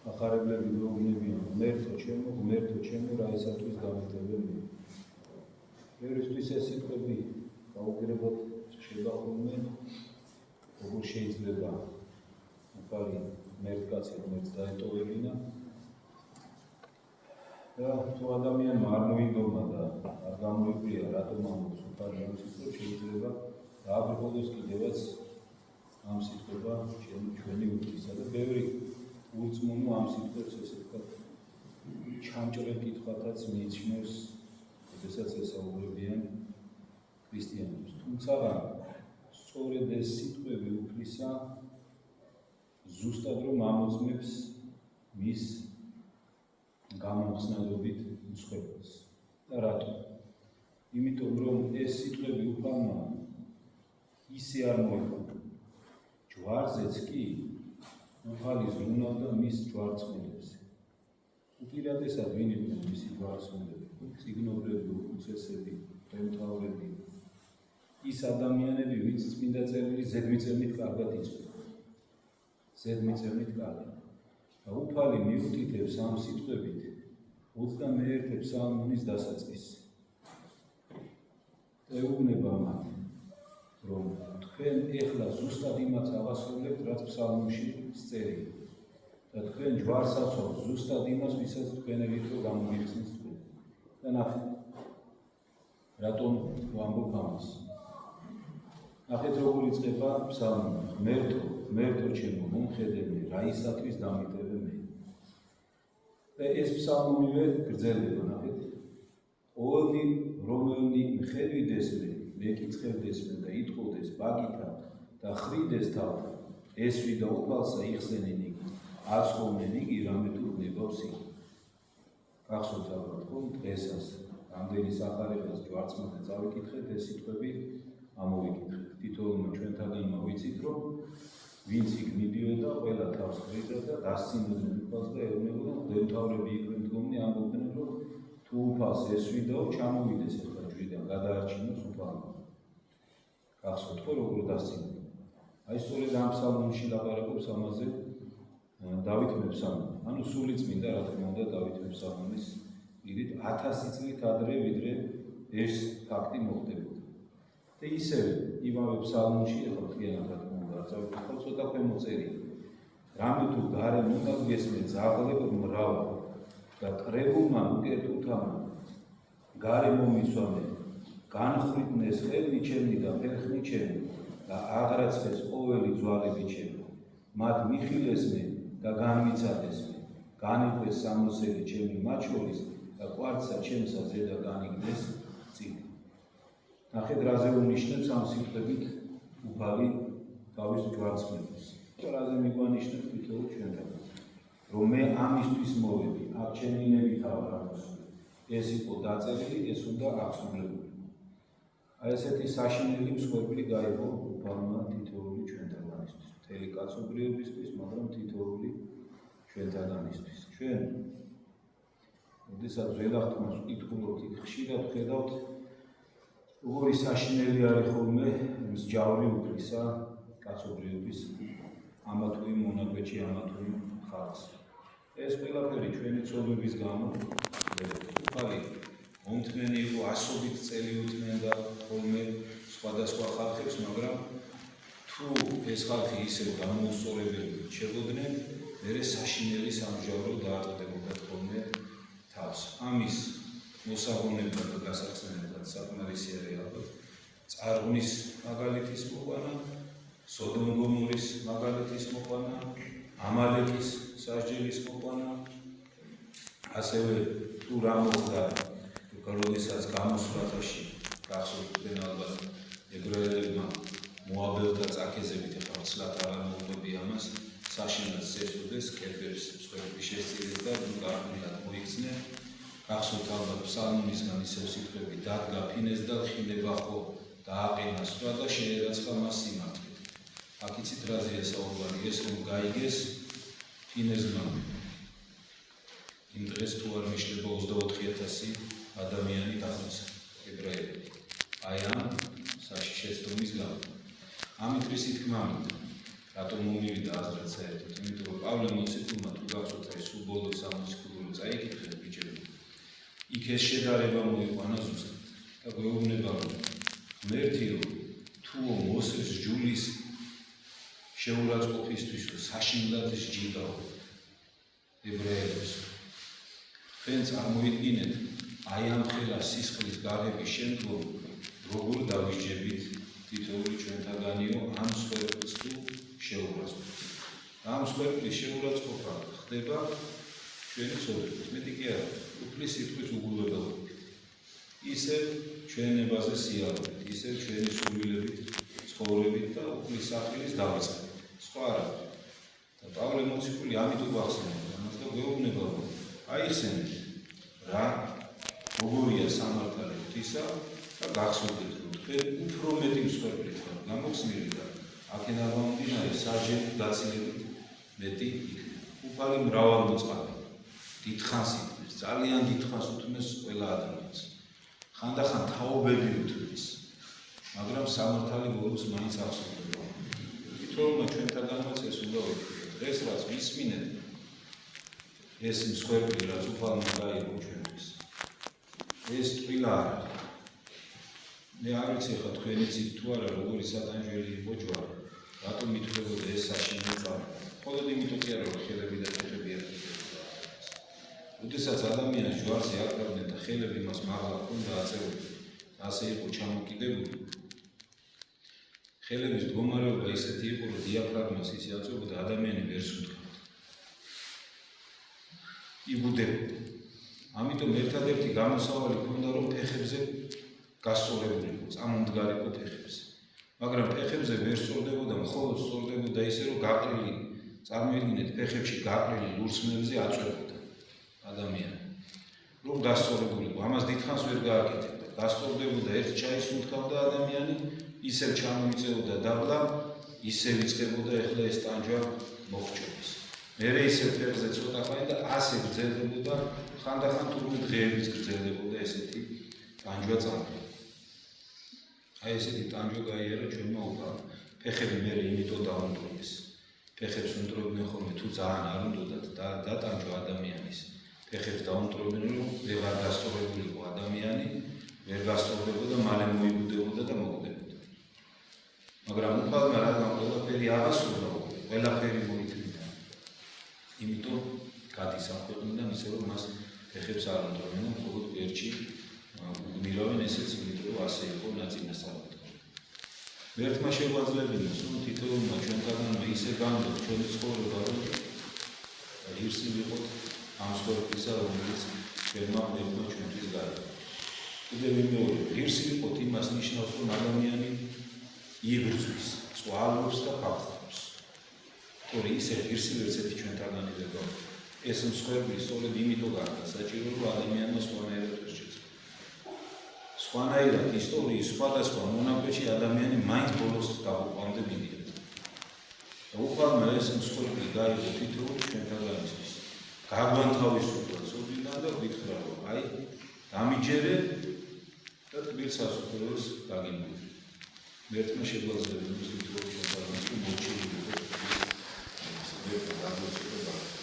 ახარებლები გეუბნებიან ღმერთო ჩემო რა ისათვის გამიტევები ერისთვის ეს სიტყვები გაუგებრად ხდება ხოლმე როგორ შეიძლება უფალი ღმერთკაცი ღმერთს დაეტოვებინა და თუ ადამიანმა არ მოიგონა და არ გამოიკვია რატომ ამბობს უფალი ამ სიტყვებს შეიძლება დააბრკოლოს კიდევაც ამ სიტყვა ჩვენი უფლისა და ბევრი უწმუნო ამ სიტყვებს ესე ვთქვათ ჩამჭრელ კითხვათაც მიიჩნევს როდესაც ესაუბრებიან ქრისტიანებს თუმცა სწორედ ეს სიტყვები უფლისა ზუსტად რომ ამოწმებს მის გამომხსნელობით მსხვერპლს და რატომ? იმიტომ რომ ეს სიტყვები უფალმა ისე არ მოიხადა ჯვარზეც კი უფალი ზრუნავდა მის ჯვარცმულებზე. უპირატესად ვინ იყვნენ მისი ჯვარცმულები? წიგნობრები, უწესები, მთავრები, ის ადამიანები, ვინც წმინდა წერილი ზედმიწევნით კარგად იცოდა. ზედმიწევნით კარგად. და უფალი მიუთითებს ამ სიტყვებით 21 ფსალმონის დასაწყისს. ეუბნება მათ, რომ თქვენ ეხლა ზუსტად იმას ავასრულებთ, რაც ფსალმონში წერია. და თქვენ ჯვარს აცხოვთ ზუსტად იმას, ვისაც თქვენებით რომ გამოგიხსნით თქვენ. და ნახეთ, რატომ ვამბობ ამას. ნახეთ, როგორ იწყება ფსალმონი. ღმერთო ჩემო, მომხედე რა ისათვის დამიტევე მე. და ეს ფსალმონივე გრძელდება, ნახეთ. ოლნი რომელნი მხედვიდეს მე კიცხებდეს მე და იტყოდეს ბაგითა და ხრიდეს თავთა ესვი და უფალსა იხსენენ იგი აცხოვნენ იგი რამე თუ ნებავს იგი გახსოვთ ალბათ რომ დღესაც რამდენი სახარებას ჯვარცმადა წავიკითხეთ ეს სიტყვები ამოვიკითხეთ თითოეულმა ჩვენთაგანმა ვიცით რომ ვინც იქ მიდიოდა ყველა თავს ხრიდა და დასცინოდნენ უფალს და ეუბნებოდნენ მღვდელმთავრები იყვნენ დგომნი ამბობდნენ რომ თუ უფალს ესვიდაო ჩამოვიდეს ახლა ჯვრიდან გადაარჩინოს უფალმა გახსოვთ ხო როგორ დასცინოდნენ აი სწორედ ამ ფსალმონში ლაპარაკობს ამაზე დავით მეფსალმონი ანუ სული წმინდა რა თქმა უნდა დავით მეფსალმონის პირით 1000 წლით ადრე ვიდრე ეს ფაქტი მოხდებოდა და ისევე იმავე ფსალმონში ახლა მთლიანად რა თქმა უნდა არ წავიკითხავ ცოტა ქვემოწერია რამე თუ გარემ უნდა გესმე ძაღლებ მრავალ და კრებულმა უკეთუთამა გარე მომისვამე განხრიტნეს ხელნი ჩემი და ფერხნი ჩემი და აღრაცხეს ყოველი ძვალები ჩემი მათ მიხილეს მე და განმიცადეს მე განიყვეს სამოსელი ჩემი მათ შორის და კვარცა ჩემსა ზედა განიგდეს წილი ნახეთ რაზე უნიშნებს ამ სიტყვებით უფალი თავის ჯვარცმულს რაზე მიგვანიშნებს თითოეულ ჩვენთან რომ მე ამისთვის მოვედი აქ ჩემინებით ვარ ამოსული ეს იყო დაწერილი ეს უნდა აღსრულებული აი ესეთი საშინელი მსხვერპლი გაიგო უფალმა თითოეული ჩვენთაგანისთვის მთელი კაცობრიობისთვის მაგრამ თითოეული ჩვენთაგანისთვის ჩვენ როდესაც ველახტმას ვკითხულობთ იქ ხშირად ვხედავთ როგორი საშინელი არის ხოლმე მსჯავრი უფლისა კაცობრიობის ამა თუ იმ მონაკვეთში ამა თუ იმ ხალხს ეს ყველაფერი ჩვენი ცოდვების გამო უფალი მომთმენი იყო ასობით წელი უთმენდა ხოლმე სხვადასხვა ხალხებს მაგრამ თუ ეს ხალხი ისევ გამოუსწორებელი შეგვოდნენ მერე საშინელი სამჟავრო დაატყდებოდა ხოლმე თავს ამის მოსაღონებად და გასახსენებლად საკმარისი არის ალბათ წარღვნის მაგალითის მოყვანა სოდომ გომორის მაგალითის მოყვანა ამალეკის სასჯელის მოყვანა ასევე თუ რა მოხდა როდესაც გამოსვლაში გახსოვდნენ ალბათ ებრაელებმა მოაბელთა წაქეზებით ახლა ცლად აღარ მოუყვები ამას საშინად წესუდეს კერპებს მსხვერპლი შესწირეს და გარკვეულად მოიქცნენ გახსოვთ ალბათ ფსალმონისგან ისევ სიტყვები დადგა ფინეს და ხილება ხო დააყენა სხვა და შეერაცხა მას სიმართლით აქ იცით რაზეა საუბარი ეს რომ გაიგეს ფინესმა იმ დღეს თუ არ მიშლება 24000 ადამიანი დაღმის ებრაელები აი ამ შეცდომის გამო ამით რისი თქმა მინდა რატომ მომივიდა აზრად საერთოდ იმიტომ რომ პავლე მოციქულმა თუ გახსოვთ ეს სამოციქულური წაიკითხეთ ბიჭები. იქ ეს შედარება მოიყვანა ზუსტად და გვეუბნება რომ ღმერთიო თუ მოსეს ჯულის შეურაცხყოფისთვის საშინლად სჯიდაო ებრაელებს თქვენ წარმოიდგინეთ აი ამ ხელა სისხლის გაღების შემდგომ როგორ დავისჯებით თითოეული ჩვენთაგანიო ამ სვერპლს თუ შეურაცხყოფთ. ამ სვერპლის შეურაცხყოფა ხდება ჩვენი ცხოვრებით. მეტი კი არა, უფლის სიტყვის უგულებელობით. ისევ ჩვენებაზე სიარულით, ისევ ჩვენი სულვილებით, ცხოვრებით და უფლის სახლის დავიწყებით. სხვა არა. და პავლე მოციქული ამიტომ გვახსენებდა, ამას და გვეუბნება რომ აიხსენეთ რა როგორია სამართალი ღვთისა და გახსოვდეთ რომ თქვენ უფრო მეტი მსხვერპლით ხართ გამოხსნილი და აქედან გამომდინარე საჯებით გაცილებით მეტი იქნება. უფალი მრავალმოწყალე დიდხანს იტყვის, ძალიან დიდხანს უთმეს ყველა ადამიანს. ხანდახან თაობები უთმის, მაგრამ სამართალი ბოლოს მაინც აღსრულდება. თითოეულმა ჩვენთაგანაც ეს უნდა ვეკითხოთ. დღეს რაც ვისმინეთ, ეს მსხვერპლი რაც უფალმა გაიგო ჩვენთვის. ეს ტყილა არ არის. მე არ ვიცი ხა თქვენი ცით თუ არა როგორი სატანჯველი იყო ჯვარი. რატომ მithქვებოდა ეს საშინელი წამი. მხოლოდ იმიტომ კი არა რომ ხელები და ფეხები ერთად. როდესაც ადამიანს ჯვარზე აკრავდნენ და ხელები მას მაღლა ჰქონდა აწეული, ასე იყო ჩამოკიდებული. ხელების მდგომარეობა ისეთი იყო, რომ დიაფრაგმას ისე აწვებოდა, ადამიანი ვერ სუნთქავდა. იბუდებოდა. ამიტომ ერთადერთი გამოსავალი ჰქონდა, რომ ფეხებზე გასწორებული იყო, წამომდგარი იყო ფეხებზე. მაგრამ ფეხებზე ვერ სწორდებოდა, მხოლოდ სწორდებოდა ისე, რომ გაყრილი, წარმოიდგინეთ, ფეხებში გაყრილი ლურსმნებზე აწვებოდა ადამიანი. რომ გასწორებული იყო, ამას დიდხანს ვერ გააკეთებდა. გასწორდებოდა, ერთ ჩაისუნთქავდა ადამიანი, ისევ ჩამოიწეოდა დაბლა, ისევ იწყებოდა ეხლა ეს ტანჯვა მოხჭობის. მერე ისევ ფეხზე ცოტა ხანი და ასე გრძელდებოდა, ხანდახან თურმე დღეებიც გრძელდებოდა ესეთი ტანჯვა წამი. აი ესეთი ტანჯვა გაიარა ჩვენმა უფალმა. ფეხები მერე იმიტომ დაუნდრობეს. ფეხებს უნდრობდნენ ხოლმე თუ ძალიან არ უნდოდათ დატანჯვა ადამიანის. ფეხებს დაუნდრობდნენ რომ ვეღარ გასწორებული იყო ადამიანი, ვერ გასწორდებოდა, მალე მოიბუდებოდა და მოკვდებოდა. მაგრამ უფალმა რადგან ყველაფერი აღასრულა, ყველაფერი მოითმინა. იმიტომ გადის ამ ქვეყნიდან ისე რომ მას ფეხებს არ უნდრობდნენ, მხოლოდ გვერდში უბნირავენ, ესეც იმიტომ რომ ასე იყო ნაწინასწარმეტყველება. ერთმა შეგვაძლებინოს, რომ თითოეულმა ჩვენთაგანმა ისე გამდოთ ჩვენი ცხოვრება, რომ ღირსი ვიყოთ ამ ცხოვრებისა, რომელიც ჩვენმა ღმერთმა ჩვენთვის გაიგო. კიდევ მეორე, ღირსი ვიყოთ იმას ნიშნავს, რომ ადამიანი იბრძვის, წვალობს და ფაფხობს. თორე ისე ღირსი ვერცერთი ჩვენთაგანი ვერ გაქვს. ეს მსხვერპლი სწორედ იმიტომ გახდა საჭირო, რომ ადამიანმა სხვანაირად ვერ შეძლო. სხვანაირად ისტორიის სხვადასხვა მონაკვეთში ადამიანი მაინც ბოლოს გაუყვამდე მიდიოდა. და უფალმა ეს მსხვერპლი გაიგო თითოეულ ჩვენთაგანისთვის. გაგვანთავისუფლა ცოდვიდან და ვითხრა, რომ აი დამიჯერე და თბილ სასუფეველს დაგიმბირე. მერთმა შეგვაძლევინოს თითოეულ ჩვენთაგანს მოჩილი იყო. ეს დაგლოცება